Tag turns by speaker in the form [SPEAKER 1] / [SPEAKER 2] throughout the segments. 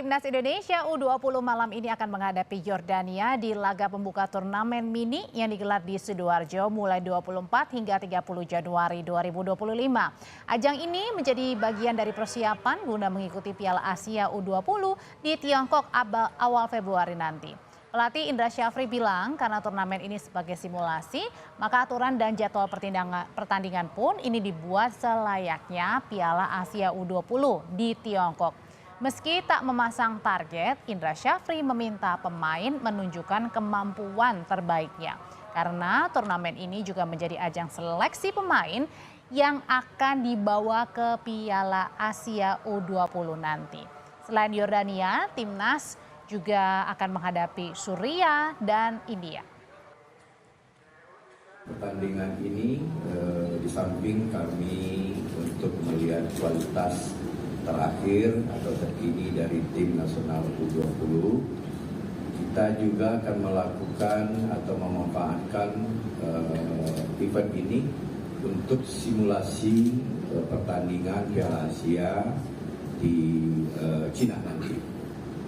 [SPEAKER 1] Timnas Indonesia U20 malam ini akan menghadapi Yordania di laga pembuka turnamen mini yang digelar di Sidoarjo mulai 24 hingga 30 Januari 2025. Ajang ini menjadi bagian dari persiapan guna mengikuti Piala Asia U20 di Tiongkok awal Februari nanti. Pelatih Indra Syafri bilang karena turnamen ini sebagai simulasi, maka aturan dan jadwal pertandingan pun ini dibuat selayaknya Piala Asia U20 di Tiongkok. Meski tak memasang target, Indra Syafri meminta pemain menunjukkan kemampuan terbaiknya. Karena turnamen ini juga menjadi ajang seleksi pemain yang akan dibawa ke Piala Asia U20 nanti. Selain Yordania, Timnas juga akan menghadapi Suriah dan India.
[SPEAKER 2] Pertandingan ini di samping kami untuk melihat kualitas terakhir atau terkini dari tim nasional U20, kita juga akan melakukan atau memanfaatkan event ini untuk simulasi pertandingan Piala Asia di Cina nanti.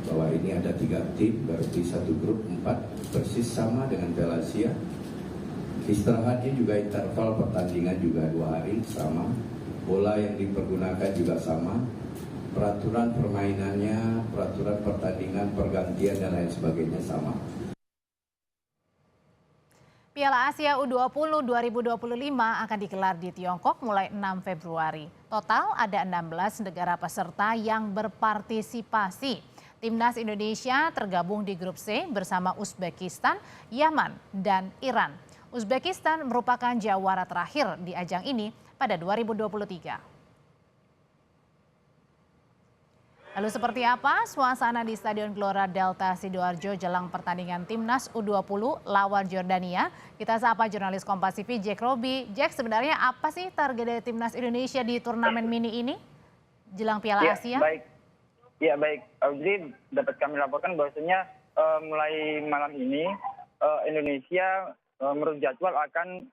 [SPEAKER 2] Bahwa ini ada 3 tim, berarti satu grup 4, persis sama dengan Piala Asia. Istirahatnya juga interval pertandingan juga 2 hari sama, bola yang dipergunakan juga sama, peraturan permainannya, peraturan pertandingan, pergantian dan lain sebagainya sama.
[SPEAKER 1] Piala Asia U20 2025 akan digelar di Tiongkok mulai 6 Februari. Total ada 16 negara peserta yang berpartisipasi. Timnas Indonesia tergabung di grup C bersama Uzbekistan, Yaman, dan Iran. Uzbekistan merupakan jawara terakhir di ajang ini pada 2023. Lalu seperti apa suasana di Stadion Gelora Delta Sidoarjo jelang pertandingan Timnas U20 lawan Yordania? Kita sapa jurnalis Kompas TV Jack Robi. Jack, sebenarnya apa sih target dari Timnas Indonesia di turnamen mini ini jelang Piala Asia?
[SPEAKER 3] Baik. Audrey, dapat kami laporkan bahwasanya mulai malam ini Indonesia menurut jadwal akan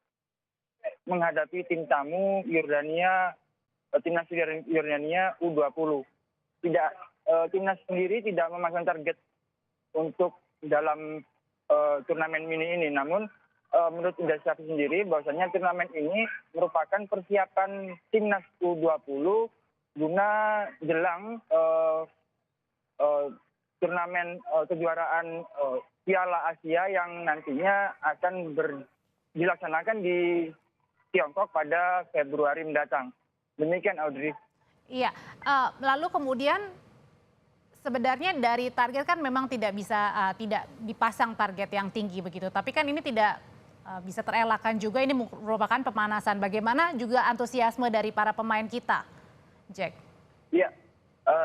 [SPEAKER 3] menghadapi tim tamu Yordania, Timnas Yordania U20. Timnas sendiri tidak memasang target untuk dalam turnamen mini ini. Namun menurut Indra Syafri sendiri bahwasanya turnamen ini merupakan persiapan Timnas U20 guna jelang turnamen kejuaraan Piala Asia yang nantinya akan dilaksanakan di Tiongkok pada Februari mendatang. Demikian, Audrey.
[SPEAKER 1] Iya, lalu kemudian sebenarnya dari target kan memang tidak bisa tidak dipasang target yang tinggi begitu. Tapi kan ini tidak bisa terelakkan juga, ini merupakan pemanasan. Bagaimana juga antusiasme dari para pemain kita, Jack?
[SPEAKER 3] Iya,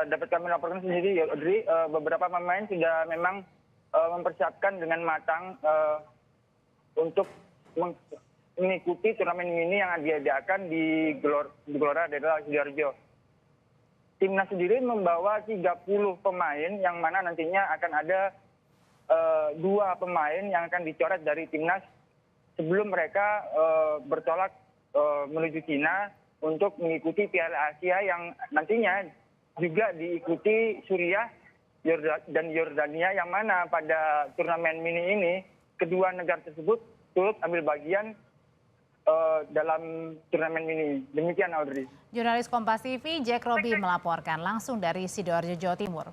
[SPEAKER 3] dapat kami laporkan sendiri, Audrey, beberapa pemain sudah memang mempersiapkan dengan matang untuk mengikuti turnamen ini yang diadakan di Gelora Delta Sidoarjo. Timnas sendiri membawa 30 pemain yang mana nantinya akan ada 2 pemain yang akan dicoret dari Timnas sebelum mereka bertolak menuju Cina untuk mengikuti Piala Asia yang nantinya juga diikuti Suriah dan Yordania, yang mana pada turnamen mini ini kedua negara tersebut turut ambil bagian dalam turnamen ini. Demikian, Audrey.
[SPEAKER 1] Jurnalis Kompas TV Jack Robi melaporkan langsung dari Sidoarjo, Jawa Timur.